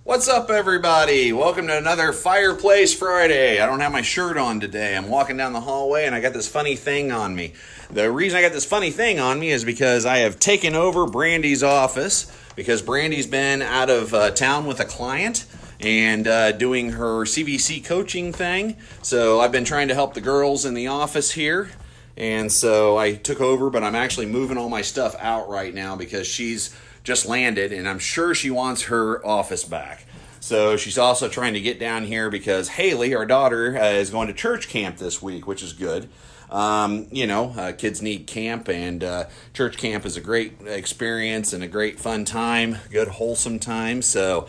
What's up, everybody? Welcome to another Fireplace Friday. I don't have my shirt on today. I'm walking down the hallway and I got this funny thing on me. The reason I got this funny thing on me is because I have taken over Brandy's office because Brandy's been out of town with a client and doing her CVC coaching thing. So I've been trying to help the girls in the office here. And so I took over, but I'm actually moving all my stuff out right now because she's just landed, and I'm sure she wants her office back. So she's also trying to get down here because Haley, our daughter, is going to church camp this week, which is good. Kids need camp, and church camp is a great experience and a great fun time, good wholesome time. So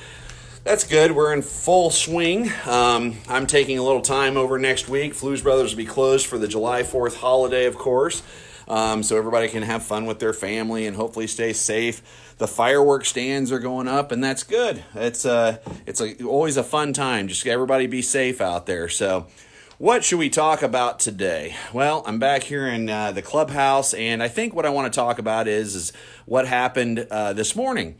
that's good. We're in full swing. I'm taking a little time over next week. Fluesbrothers will be closed for the July 4th holiday, of course. So everybody can have fun with their family and hopefully stay safe. The fireworks stands are going up, and that's good. It's always a fun time. Just everybody be safe out there. So what should we talk about today? Well, I'm back here in the clubhouse, and I think what I want to talk about is what happened this morning.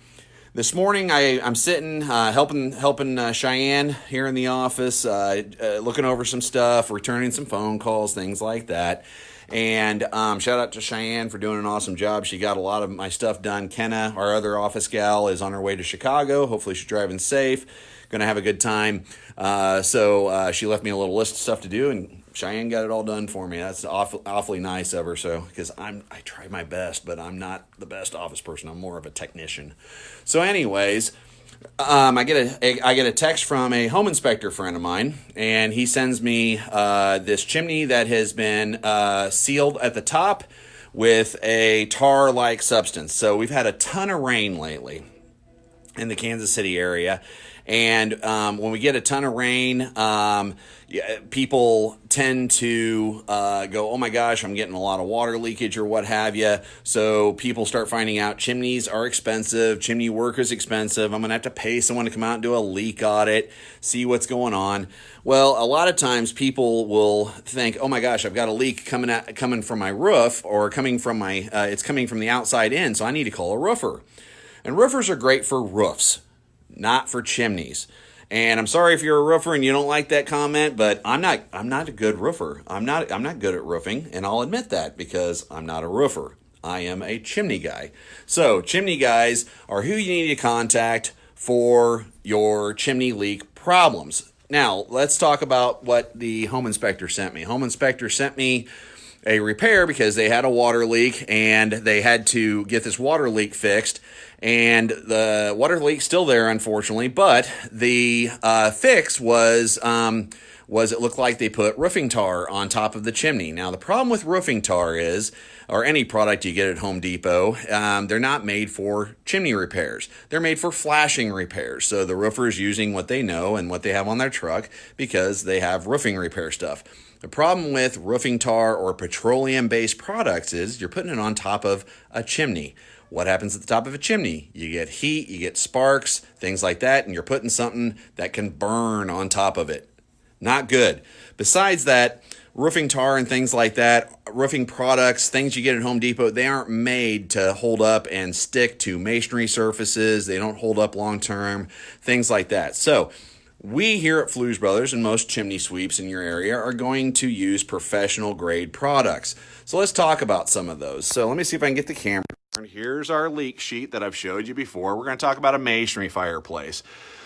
This morning, I'm sitting helping Cheyenne here in the office, looking over some stuff, returning some phone calls, things like that. And shout out to Cheyenne for doing an awesome job. She got a lot of my stuff done. Kenna, our other office gal, is on her way to Chicago. Hopefully she's driving safe. Going to have a good time. So she left me a little list of stuff to do, and Cheyenne got it all done for me. That's awfully nice of her. So because I try my best, but I'm not the best office person. I'm more of a technician. So anyways, I get a text from a home inspector friend of mine, and he sends me this chimney that has been sealed at the top with a tar-like substance. So we've had a ton of rain lately in the Kansas City area, and when we get a ton of rain, people tend to go, oh my gosh, I'm getting a lot of water leakage or what have you. So people start finding out chimneys are expensive, chimney work is expensive. I'm going to have to pay someone to come out and do a leak audit, see what's going on. Well, a lot of times people will think, oh my gosh, I've got a leak coming from my roof, or coming from it's coming from the outside in, so I need to call a roofer. And roofers are great for roofs, not for chimneys. And I'm sorry if you're a roofer and you don't like that comment, but I'm not a good roofer. I'm not good at roofing, and I'll admit that because I'm not a roofer. I am a chimney guy. So chimney guys are who you need to contact for your chimney leak problems. Now, let's talk about what the home inspector sent me. Home inspector sent me a repair because they had a water leak and they had to get this water leak fixed. And the water leak's still there, unfortunately, but the fix was it looked like they put roofing tar on top of the chimney. Now, the problem with roofing tar is, or any product you get at Home Depot, they're not made for chimney repairs. They're made for flashing repairs. So the roofer is using what they know and what they have on their truck because they have roofing repair stuff. The problem with roofing tar or petroleum-based products is you're putting it on top of a chimney. What happens at the top of a chimney? You get heat, you get sparks, things like that, and you're putting something that can burn on top of it. Not good. Besides that, roofing tar and things like that, roofing products, things you get at Home Depot, they aren't made to hold up and stick to masonry surfaces. They don't hold up long term, things like that. So we here at Fluesbrothers and most chimney sweeps in your area are going to use professional grade products. So let's talk about some of those. So let me see if I can get the camera. Here's our leak sheet that I've showed you before. We're going to talk about a masonry fireplace.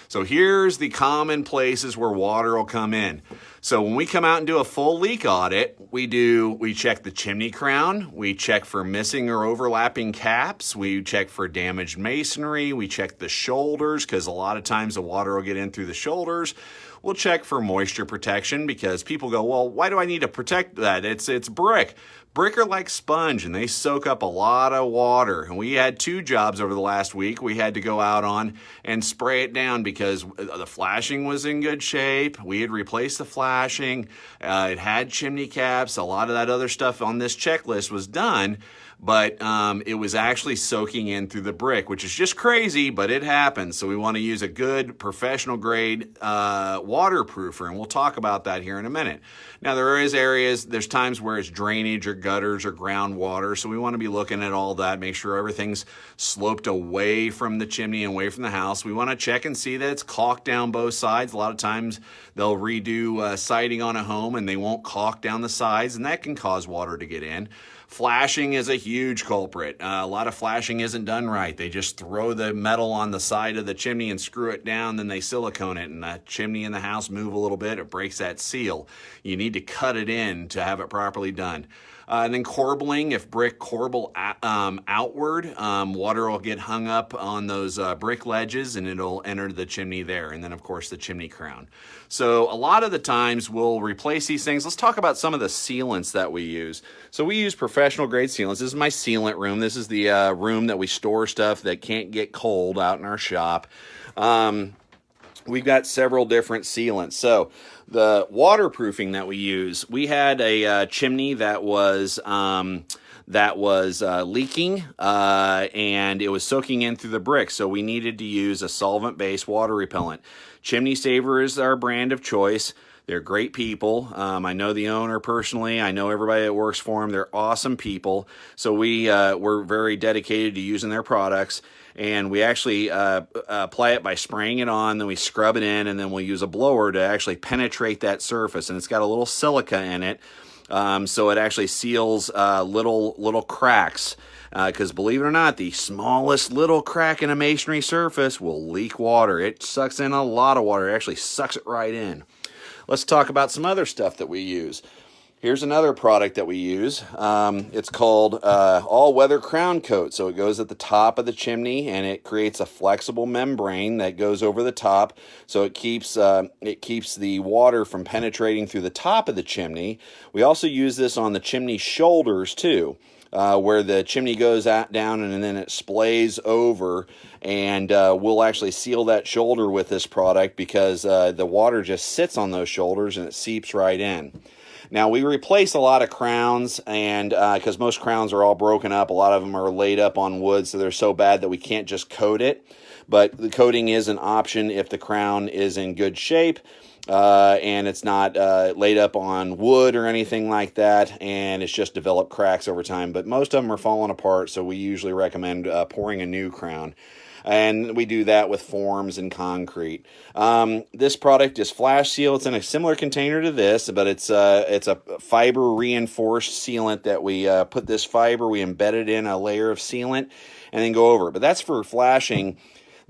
So here's the common places where water will come in. So when we come out and do a full leak audit, we check the chimney crown, we check for missing or overlapping caps, we check for damaged masonry, we check the shoulders because a lot of times the water will get in through the shoulders. We'll check for moisture protection because people go, well, why do I need to protect that? It's brick. Brick are like sponge and they soak up a lot of water. And we had 2 jobs over the last week we had to go out on and spray it down because the flashing was in good shape. We had replaced the flashing. It had chimney caps. A lot of that other stuff on this checklist was done. but it was actually soaking in through the brick, which is just crazy, but it happens. So we want to use a good professional grade waterproofer, and we'll talk about that here in a minute. Now there's times where it's drainage or gutters or groundwater, so we want to be looking at all that, make sure everything's sloped away from the chimney and away from the house. We want to check and see that it's caulked down both sides. A lot of times they'll redo siding on a home and they won't caulk down the sides, and that can cause water to get in. Flashing is a huge culprit. A lot of flashing isn't done right. They just throw the metal on the side of the chimney and screw it down, then they silicone it, and the chimney in the house move a little bit. It breaks that seal. You need to cut it in to have it properly done. And then corbelling, if brick corbel outward, water will get hung up on those brick ledges and it'll enter the chimney there. And then, of course, the chimney crown. So a lot of the times we'll replace these things. Let's talk about some of the sealants that we use. So we use professional grade sealants. This is my sealant room. This is the room that we store stuff that can't get cold out in our shop. We've got several different sealants. So the waterproofing that we use, we had a chimney that was leaking and it was soaking in through the brick. So we needed to use a solvent-based water repellent. ChimneySaver is our brand of choice. They're great people. I know the owner personally. I know everybody that works for them. They're awesome people. So we're very dedicated to using their products. And we actually apply it by spraying it on, then we scrub it in, and then we'll use a blower to actually penetrate that surface. And it's got a little silica in it, so it actually seals little cracks. Because believe it or not, the smallest little crack in a masonry surface will leak water. It sucks in a lot of water. It actually sucks it right in. Let's talk about some other stuff that we use. Here's another product that we use. It's called all-weather crown coat. So it goes at the top of the chimney and it creates a flexible membrane that goes over the top. So it keeps the water from penetrating through the top of the chimney. We also use this on the chimney shoulders too, where the chimney goes down and then it splays over. And we'll actually seal that shoulder with this product because the water just sits on those shoulders and it seeps right in. Now, we replace a lot of crowns, and because most crowns are all broken up, a lot of them are laid up on wood, so they're so bad that we can't just coat it. But the coating is an option if the crown is in good shape and it's not laid up on wood or anything like that, and it's just developed cracks over time. But most of them are falling apart, so we usually recommend pouring a new crown. And we do that with forms and concrete. This product is Flash Seal. It's in a similar container to this, but it's a fiber reinforced sealant that we put this fiber, we embed it in a layer of sealant, and then go over. But that's for flashing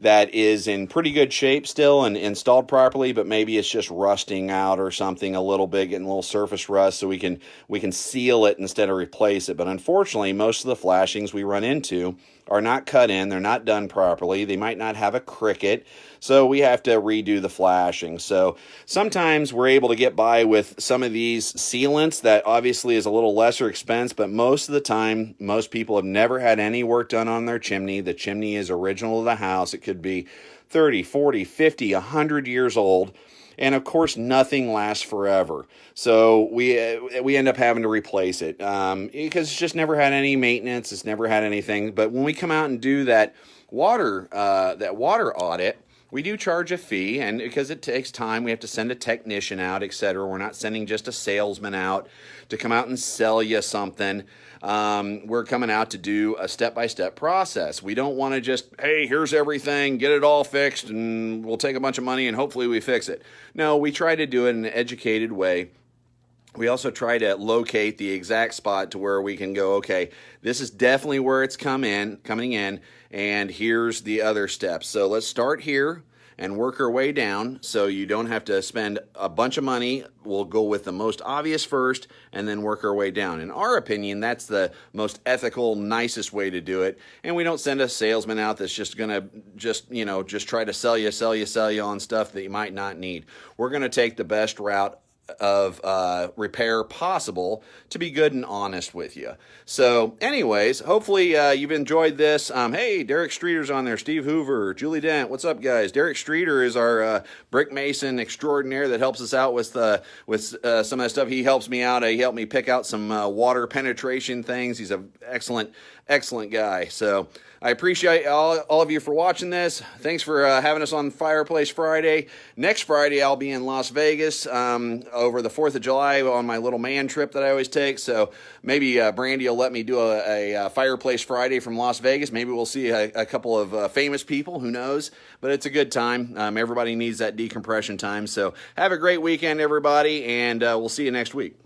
that is in pretty good shape still and installed properly, but maybe it's just rusting out or something a little bit, getting a little surface rust, so we can seal it instead of replace it. But unfortunately, most of the flashings we run into are not cut in, they're not done properly, they might not have a cricket, so we have to redo the flashing. So sometimes we're able to get by with some of these sealants that obviously is a little lesser expense, but most of the time, most people have never had any work done on their chimney. The chimney is original to the house. It could be 30, 40, 50, 100 years old. And of course, nothing lasts forever. So we end up having to replace it because it's just never had any maintenance. It's never had anything. But when we come out and do that water audit, we do charge a fee, and because it takes time, we have to send a technician out, etc. We're not sending just a salesman out to come out and sell you something. We're coming out to do a step-by-step process. We don't want to just, hey, here's everything, get it all fixed, and we'll take a bunch of money and hopefully we fix it. No, we try to do it in an educated way. We also try to locate the exact spot to where we can go, okay, this is definitely where it's coming in, and here's the other steps. So let's start here and work our way down so you don't have to spend a bunch of money. We'll go with the most obvious first and then work our way down. In our opinion, that's the most ethical, nicest way to do it. And we don't send a salesman out that's just going to just try to sell you on stuff that you might not need. We're going to take the best route repair possible to be good and honest with you. So anyways, hopefully you've enjoyed this. Hey, Derek Streeter's on there, Steve Hoover, Julie Dent. What's up, guys? Derek Streeter is our brick mason extraordinaire that helps us out with some of that stuff. He helps me out. He helped me pick out some water penetration things. He's an excellent guy. So I appreciate all of you for watching this. Thanks for having us on Fireplace Friday. Next Friday, I'll be in Las Vegas over the 4th of July on my little man trip that I always take. So maybe Brandy will let me do a Fireplace Friday from Las Vegas. Maybe we'll see a couple of famous people. Who knows? But it's a good time. Everybody needs that decompression time. So have a great weekend, everybody, and we'll see you next week.